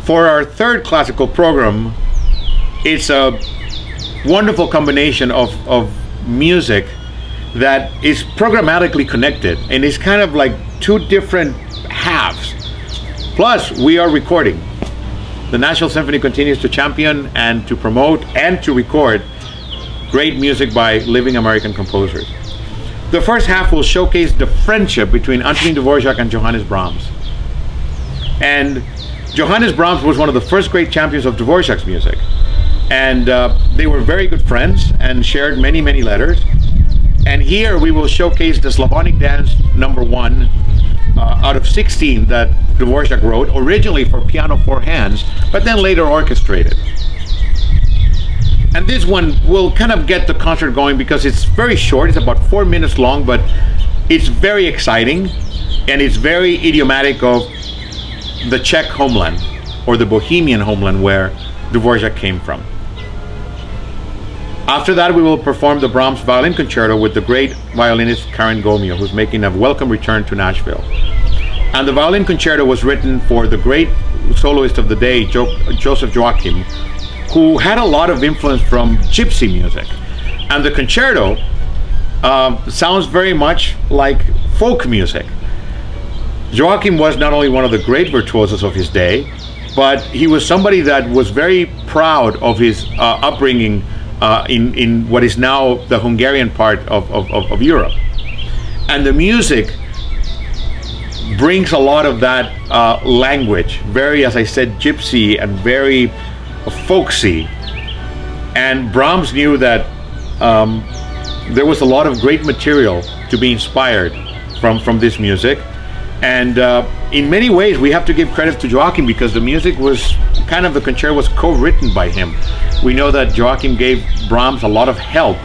For our third classical program, it's a wonderful combination of music that is programmatically connected, and it's kind of like two different halves. Plus, we are recording. The Nashville Symphony continues to champion and to promote and to record great music by living American composers. The first half will showcase the friendship between Antonín Dvořák and Johannes Brahms. And Johannes Brahms was one of the first great champions of Dvořák's music. And they were very good friends and shared many, many letters. And here we will showcase the Slavonic Dance number 1 out of 16 that Dvořák wrote, originally for piano 4 hands, but then later orchestrated. And this one will kind of get the concert going because it's very short. It's about 4 minutes long, but it's very exciting, and it's very idiomatic of the Czech homeland or the Bohemian homeland where Dvořák came from. After that, we will perform the Brahms Violin Concerto with the great violinist Karen Gomio, who's making a welcome return to Nashville. And the Violin Concerto was written for the great soloist of the day, Joseph Joachim, who had a lot of influence from gypsy music. And the concerto sounds very much like folk music. Joachim was not only one of the great virtuosos of his day, but he was somebody that was very proud of his upbringing in what is now the Hungarian part of Europe. And the music brings a lot of that language, very, as I said, gypsy and very folksy. And Brahms knew that there was a lot of great material to be inspired from this music. And in many ways, we have to give credit to Joachim because the music was kind of, the concerto was co-written by him. We know that Joachim gave Brahms a lot of help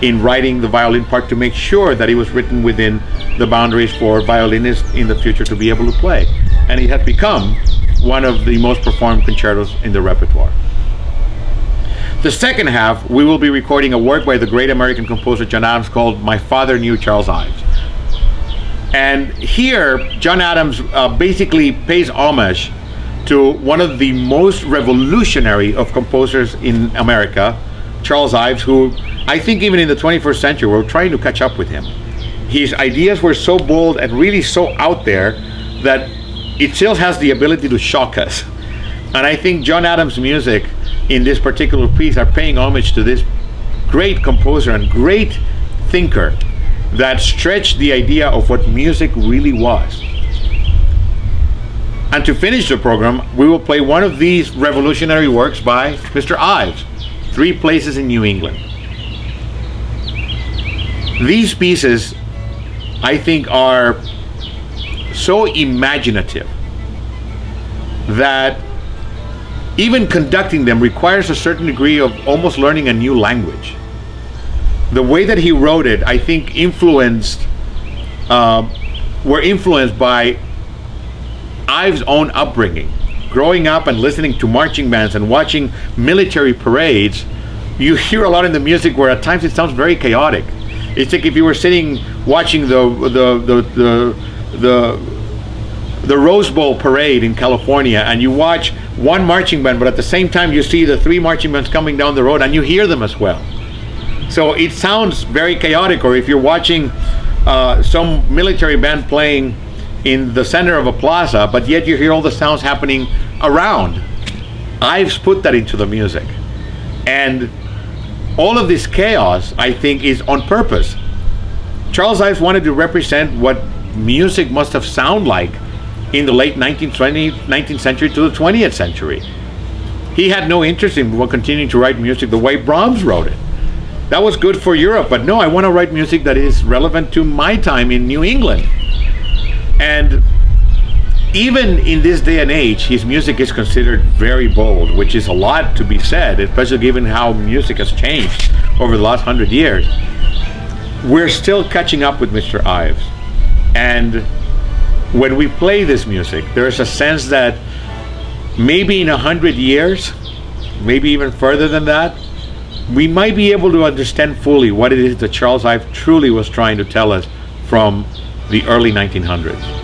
in writing the violin part to make sure that it was written within the boundaries for violinists in the future to be able to play. And it has become one of the most performed concertos in the repertoire. The second half, we will be recording a work by the great American composer John Adams called My Father Knew Charles Ives. And here, John Adams basically pays homage to one of the most revolutionary of composers in America, Charles Ives, who I think even in the 21st century, we're trying to catch up with him. His ideas were so bold and really so out there that it still has the ability to shock us. And I think John Adams' music in this particular piece are paying homage to this great composer and great thinker that stretched the idea of what music really was. And to finish the program, we will play one of these revolutionary works by Mr. Ives, 3 Places in New England. These pieces, I think, are so imaginative that even conducting them requires a certain degree of almost learning a new language. The way that he wrote it, I think, were influenced by Ives' own upbringing. Growing up and listening to marching bands and watching military parades, you hear a lot in the music where at times it sounds very chaotic. It's like if you were sitting watching the Rose Bowl parade in California, and you watch one marching band, but at the same time you see the 3 marching bands coming down the road, and you hear them as well. So it sounds very chaotic. Or if you're watching some military band playing in the center of a plaza, but yet you hear all the sounds happening around. Ives put that into the music. And all of this chaos, I think, is on purpose. Charles Ives wanted to represent what music must have sounded like in the late 19th century to the 20th century. He had no interest in continuing to write music the way Brahms wrote it. That was good for Europe, but no, I want to write music that is relevant to my time in New England. And even in this day and age, his music is considered very bold, which is a lot to be said, especially given how music has changed over the last 100 years. We're still catching up with Mr. Ives. And when we play this music, there's a sense that maybe in 100 years, maybe even further than that, we might be able to understand fully what it is that Charles Ives truly was trying to tell us from the early 1900s.